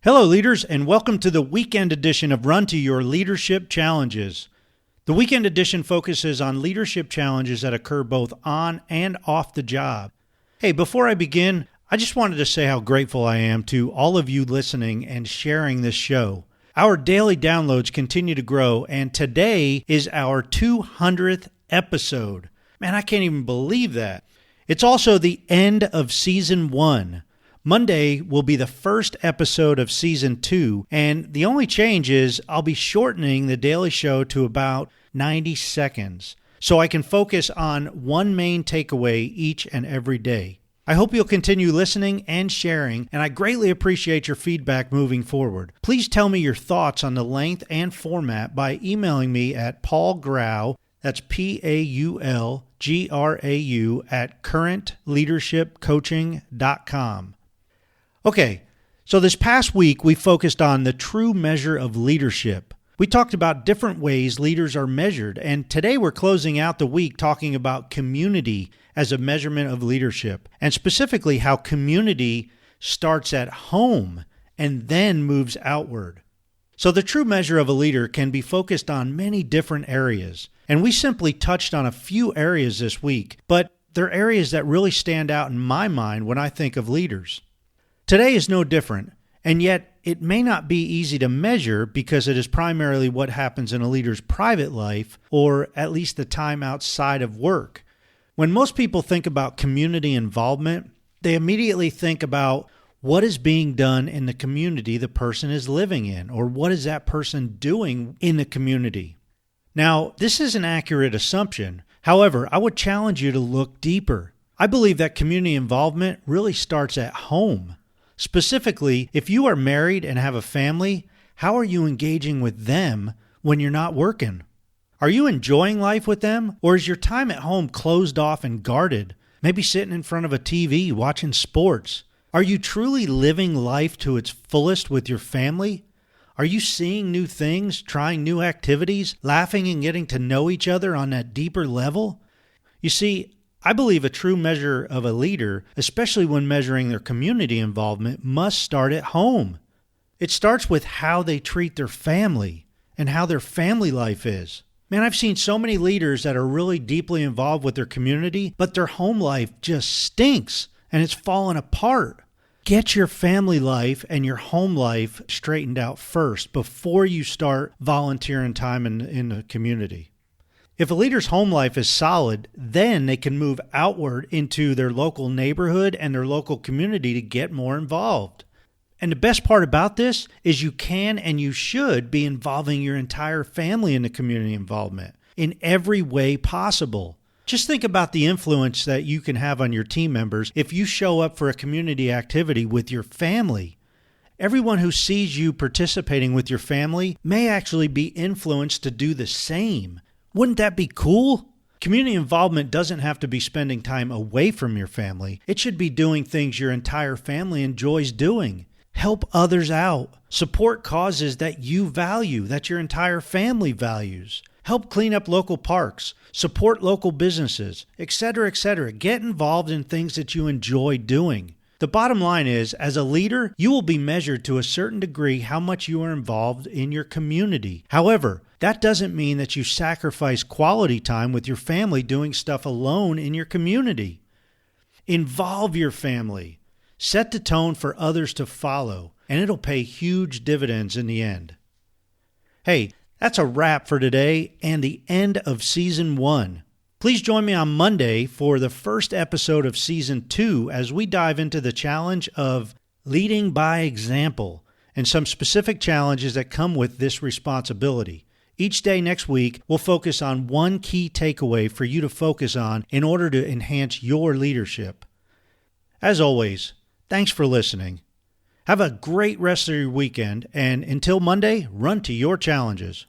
Hello, leaders, and welcome to the weekend edition of Run to Your Leadership Challenges. The weekend edition focuses on leadership challenges that occur both on and off the job. Hey, before I begin, I just wanted to say how grateful I am to all of you listening and sharing this show. Our daily downloads continue to grow, and today is our 200th episode. Man, I can't even believe that. It's also the end of Season 1. Monday will be the first episode of Season 2, and the only change is I'll be shortening the daily show to about 90 seconds, so I can focus on one main takeaway each and every day. I hope you'll continue listening and sharing, and I greatly appreciate your feedback moving forward. Please tell me your thoughts on the length and format by emailing me at paulgrau, that's PaulGrau, at currentleadershipcoaching.com. Okay, so this past week we focused on the true measure of leadership. We talked about different ways leaders are measured, and today we're closing out the week talking about community as a measurement of leadership, and specifically how community starts at home and then moves outward. So the true measure of a leader can be focused on many different areas, and we simply touched on a few areas this week, but they're areas that really stand out in my mind when I think of leaders. Today is no different, and yet it may not be easy to measure because it is primarily what happens in a leader's private life, or at least the time outside of work. When most people think about community involvement, they immediately think about what is being done in the community the person is living in, or what is that person doing in the community. Now, this is an accurate assumption. However, I would challenge you to look deeper. I believe that community involvement really starts at home. Specifically, if you are married and have a family, how are you engaging with them when you're not working? Are you enjoying life with them, or is your time at home closed off and guarded, maybe sitting in front of a TV watching sports? Are you truly living life to its fullest with your family? Are you seeing new things, trying new activities, laughing and getting to know each other on that deeper level? You see, I believe a true measure of a leader, especially when measuring their community involvement, must start at home. It starts with how they treat their family and how their family life is. Man, I've seen so many leaders that are really deeply involved with their community, but their home life just stinks and it's fallen apart. Get your family life and your home life straightened out first before you start volunteering time in the community. If a leader's home life is solid, then they can move outward into their local neighborhood and their local community to get more involved. And the best part about this is you can and you should be involving your entire family in the community involvement in every way possible. Just think about the influence that you can have on your team members if you show up for a community activity with your family. Everyone who sees you participating with your family may actually be influenced to do the same. Wouldn't that be cool? Community involvement doesn't have to be spending time away from your family. It should be doing things your entire family enjoys doing. Help others out. Support causes that you value, that your entire family values. Help clean up local parks. Support local businesses, etc., etc. Get involved in things that you enjoy doing. The bottom line is, as a leader, you will be measured to a certain degree how much you are involved in your community. However, that doesn't mean that you sacrifice quality time with your family doing stuff alone in your community. Involve your family. Set the tone for others to follow, and it'll pay huge dividends in the end. Hey, that's a wrap for today and the end of Season 1. Please join me on Monday for the first episode of Season 2 as we dive into the challenge of leading by example and some specific challenges that come with this responsibility. Each day next week, we'll focus on one key takeaway for you to focus on in order to enhance your leadership. As always, thanks for listening. Have a great rest of your weekend, and until Monday, run to your challenges.